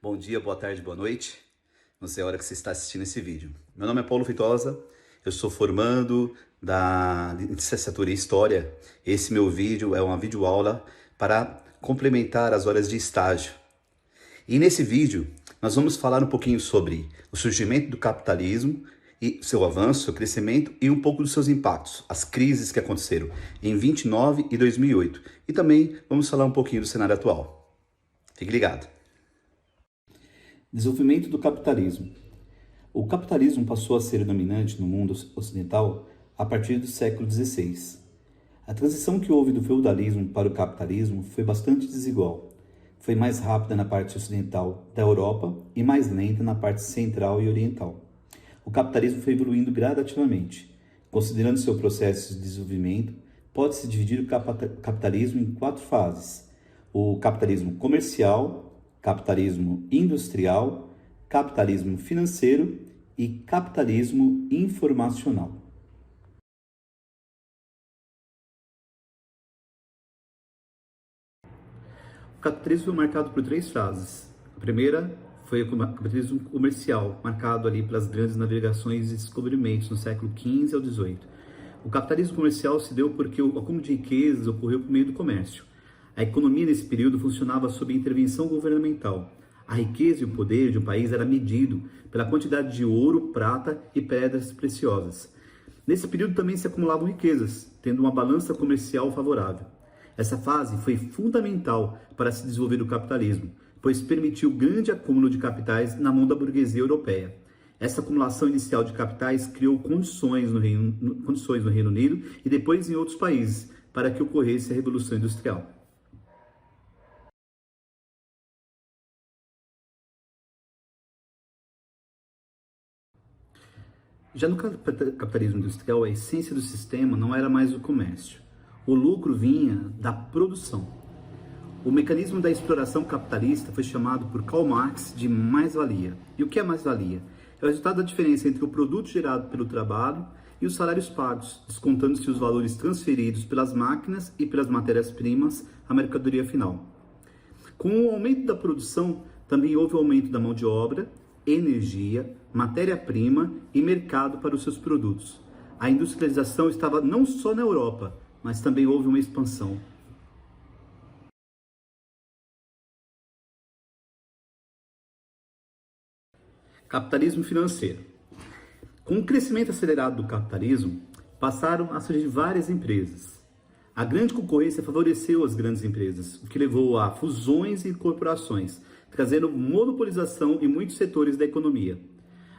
Bom dia, boa tarde, boa noite. Não sei a hora que você está assistindo esse vídeo. Meu nome é Paulo Feitosa, eu sou formando da licenciatura em História. Esse meu vídeo é uma videoaula para complementar as horas de estágio. E nesse vídeo nós vamos falar um pouquinho sobre o surgimento do capitalismo e seu avanço, seu crescimento e um pouco dos seus impactos, as crises que aconteceram em 29 e 2008. E também vamos falar um pouquinho do cenário atual. Fique ligado. Desenvolvimento do capitalismo. O capitalismo passou a ser dominante no mundo ocidental a partir do século XVI. A transição que houve do feudalismo para o capitalismo foi bastante desigual. Foi mais rápida na parte ocidental da Europa e mais lenta na parte central e oriental. O capitalismo foi evoluindo gradativamente. Considerando seu processo de desenvolvimento, pode-se dividir o capitalismo em 4 fases: o capitalismo comercial, capitalismo industrial, capitalismo financeiro e capitalismo informacional. O capitalismo foi marcado por 3 fases. A primeira foi o capitalismo comercial, marcado ali pelas grandes navegações e descobrimentos no século XV ao XVIII. O capitalismo comercial se deu porque o acúmulo de riquezas ocorreu por meio do comércio. A economia nesse período funcionava sob intervenção governamental. A riqueza e o poder de um país era medido pela quantidade de ouro, prata e pedras preciosas. Nesse período também se acumulavam riquezas, tendo uma balança comercial favorável. Essa fase foi fundamental para se desenvolver o capitalismo, pois permitiu grande acúmulo de capitais na mão da burguesia europeia. Essa acumulação inicial de capitais criou condições no Reino Unido e depois em outros países para que ocorresse a Revolução Industrial. Já no capitalismo industrial, a essência do sistema não era mais o comércio. O lucro vinha da produção. O mecanismo da exploração capitalista foi chamado por Karl Marx de mais-valia. E o que é mais-valia? É o resultado da diferença entre o produto gerado pelo trabalho e os salários pagos, descontando-se os valores transferidos pelas máquinas e pelas matérias-primas à mercadoria final. Com o aumento da produção, também houve o aumento da mão de obra, energia, matéria-prima e mercado para os seus produtos. A industrialização estava não só na Europa, mas também houve uma expansão. Capitalismo financeiro. Com o crescimento acelerado do capitalismo, passaram a surgir várias empresas. A grande concorrência favoreceu as grandes empresas, o que levou a fusões e incorporações, trazendo monopolização em muitos setores da economia.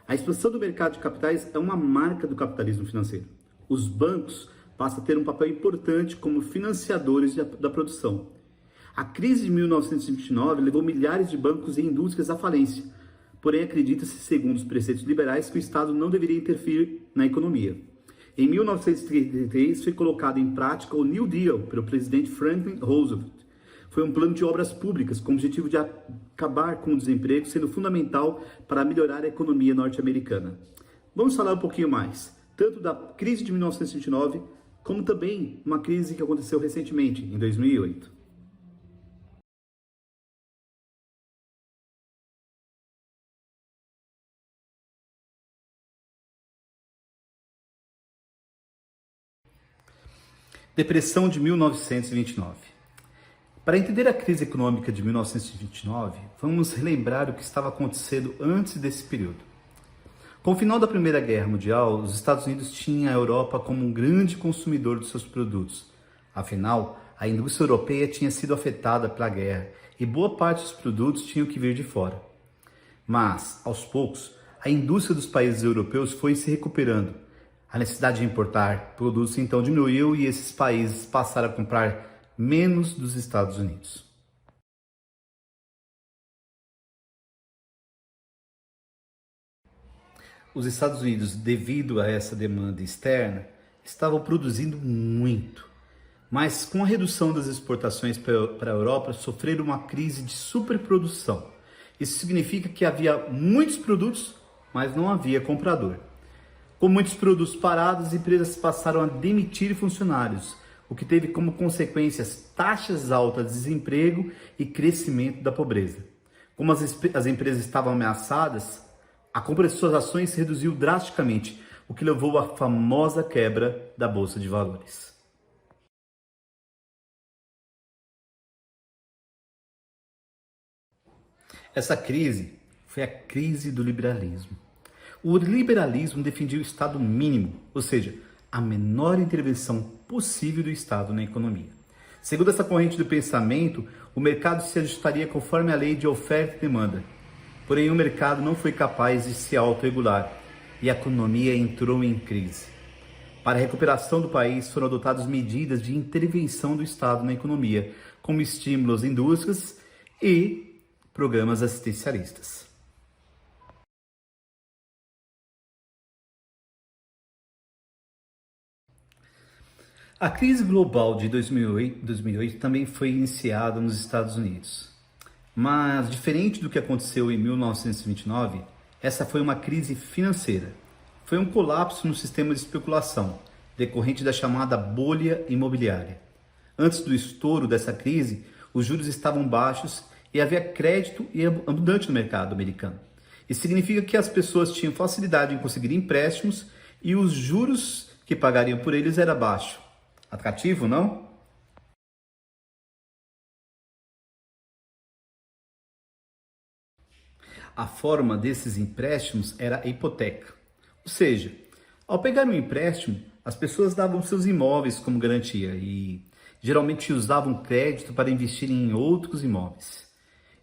A expansão do mercado de capitais é uma marca do capitalismo financeiro. Os bancos passam a ter um papel importante como financiadores da produção. A crise de 1929 levou milhares de bancos e indústrias à falência, porém acredita-se, segundo os preceitos liberais, que o Estado não deveria interferir na economia. Em 1933 foi colocado em prática o New Deal pelo presidente Franklin Roosevelt. Foi um plano de obras públicas com o objetivo de acabar com o desemprego, sendo fundamental para melhorar a economia norte-americana. Vamos falar um pouquinho mais, tanto da crise de 1929, como também uma crise que aconteceu recentemente, em 2008. Depressão de 1929. Para entender a crise econômica de 1929, vamos relembrar o que estava acontecendo antes desse período. Com o final da Primeira Guerra Mundial, os Estados Unidos tinham a Europa como um grande consumidor de seus produtos. Afinal, a indústria europeia tinha sido afetada pela guerra e boa parte dos produtos tinham que vir de fora. Mas, aos poucos, a indústria dos países europeus foi se recuperando. A necessidade de importar produtos então diminuiu e esses países passaram a comprar menos dos Estados Unidos. Os Estados Unidos, devido a essa demanda externa, estavam produzindo muito, mas com a redução das exportações para a Europa, sofreram uma crise de superprodução. Isso significa que havia muitos produtos, mas não havia comprador. Com muitos produtos parados, as empresas passaram a demitir funcionários, o que teve como consequências taxas altas de desemprego e crescimento da pobreza. Como as empresas estavam ameaçadas, a compra de suas ações se reduziu drasticamente, o que levou à famosa quebra da Bolsa de Valores. Essa crise foi a crise do liberalismo. O liberalismo defendia o Estado mínimo, ou seja, a menor intervenção possível do Estado na economia. Segundo essa corrente do pensamento, o mercado se ajustaria conforme a lei de oferta e demanda. Porém, o mercado não foi capaz de se autorregular e a economia entrou em crise. Para a recuperação do país, foram adotadas medidas de intervenção do Estado na economia, como estímulos às indústrias e programas assistencialistas. A crise global de 2008 também foi iniciada nos Estados Unidos. Mas, diferente do que aconteceu em 1929, essa foi uma crise financeira. Foi um colapso no sistema de especulação, decorrente da chamada bolha imobiliária. Antes do estouro dessa crise, os juros estavam baixos e havia crédito abundante no mercado americano. Isso significa que as pessoas tinham facilidade em conseguir empréstimos e os juros que pagariam por eles era baixo. Atrativo, não? A forma desses empréstimos era a hipoteca. Ou seja, ao pegar um empréstimo, as pessoas davam seus imóveis como garantia e geralmente usavam crédito para investir em outros imóveis.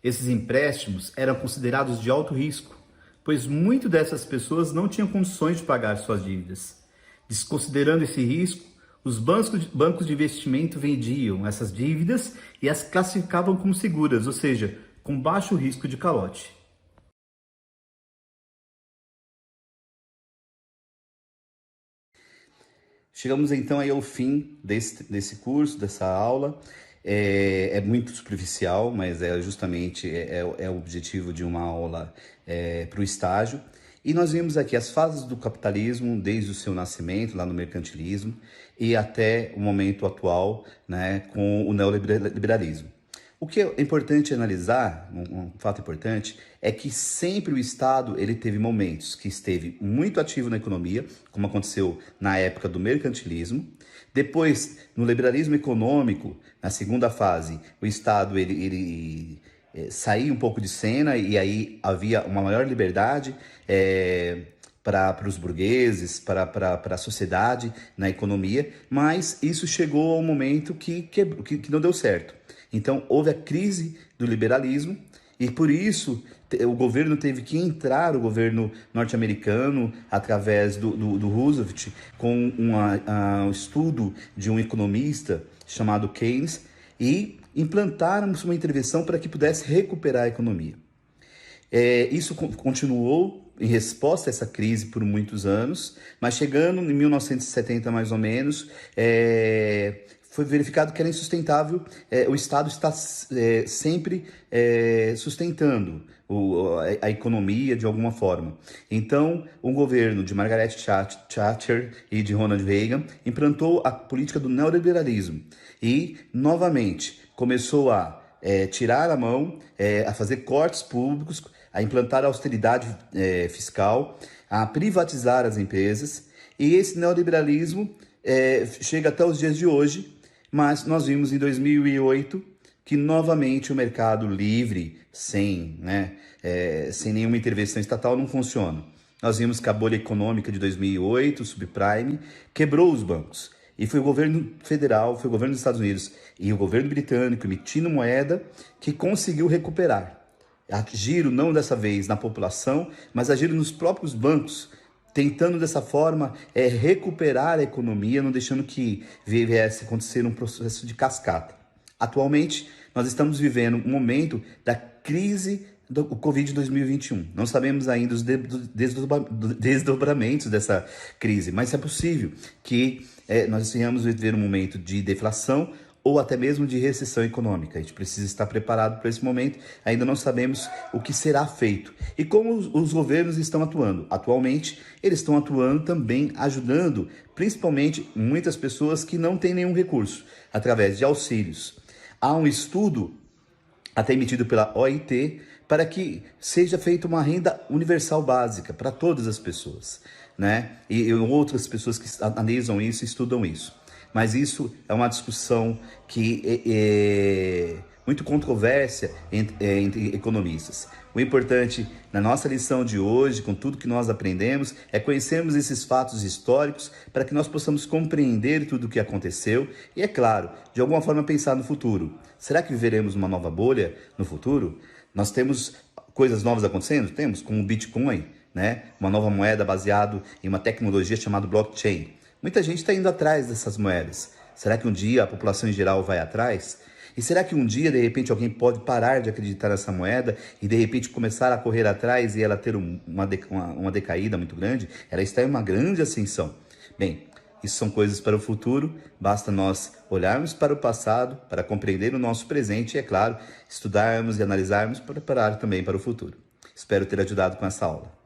Esses empréstimos eram considerados de alto risco, pois muitas dessas pessoas não tinham condições de pagar suas dívidas. Desconsiderando esse risco, os bancos de investimento vendiam essas dívidas e as classificavam como seguras, ou seja, com baixo risco de calote. Chegamos então aí ao fim desse curso, dessa aula. É muito superficial, mas é justamente o objetivo de uma aula para o estágio. E nós vimos aqui as fases do capitalismo, desde o seu nascimento, lá no mercantilismo, e até o momento atual, né, com o neoliberalismo. O que é importante analisar, um fato importante, é que sempre o Estado ele teve momentos que esteve muito ativo na economia, como aconteceu na época do mercantilismo. Depois, no liberalismo econômico, na segunda fase, o Estado ele saía um pouco de cena e aí havia uma maior liberdade para os burgueses, para a sociedade na economia, mas isso chegou ao momento que não deu certo. Então, houve a crise do liberalismo e, por isso, o governo teve que entrar, o governo norte-americano, através do Roosevelt, com um estudo de um economista chamado Keynes, e implantaram uma intervenção para que pudesse recuperar a economia. Isso continuou em resposta a essa crise por muitos anos, mas chegando em 1970 mais ou menos, foi verificado que era insustentável, o Estado está sempre sustentando a economia de alguma forma. Então, o governo de Margaret Thatcher e de Ronald Reagan implantou a política do neoliberalismo e, novamente, começou a tirar a mão, a fazer cortes públicos, a implantar a austeridade fiscal, a privatizar as empresas, e esse neoliberalismo chega até os dias de hoje, mas nós vimos em 2008 que novamente o mercado livre, sem nenhuma intervenção estatal, não funciona. Nós vimos que a bolha econômica de 2008, o subprime, quebrou os bancos. E foi o governo federal, foi o governo dos Estados Unidos e o governo britânico emitindo moeda que conseguiu recuperar. Agiram não dessa vez na população, mas agiram nos próprios bancos, tentando dessa forma recuperar a economia, não deixando que viesse acontecer um processo de cascata. Atualmente, nós estamos vivendo um momento da crise do Covid 2021. Não sabemos ainda os desdobramentos dessa crise, mas é possível que nós venhamos viver um momento de deflação ou até mesmo de recessão econômica. A gente precisa estar preparado para esse momento. Ainda não sabemos o que será feito. E como os governos estão atuando? Atualmente, eles estão atuando também, ajudando, principalmente muitas pessoas que não têm nenhum recurso, através de auxílios. Há um estudo, até emitido pela OIT, para que seja feita uma renda universal básica para todas as pessoas, né? E outras pessoas que analisam isso e estudam isso. Mas isso é uma discussão que é muito controvérsia entre economistas. O importante na nossa lição de hoje, com tudo que nós aprendemos, é conhecermos esses fatos históricos para que nós possamos compreender tudo o que aconteceu e, é claro, de alguma forma pensar no futuro. Será que viveremos uma nova bolha no futuro? Nós temos coisas novas acontecendo? Temos, como o Bitcoin, né? Uma nova moeda baseada em uma tecnologia chamada blockchain. Muita gente está indo atrás dessas moedas. Será que um dia a população em geral vai atrás? E será que um dia, de repente, alguém pode parar de acreditar nessa moeda e, de repente, começar a correr atrás e ela ter uma decaída muito grande? Ela está em uma grande ascensão. Bem, isso são coisas para o futuro, basta nós olharmos para o passado, para compreender o nosso presente e, é claro, estudarmos e analisarmos para preparar também para o futuro. Espero ter ajudado com essa aula.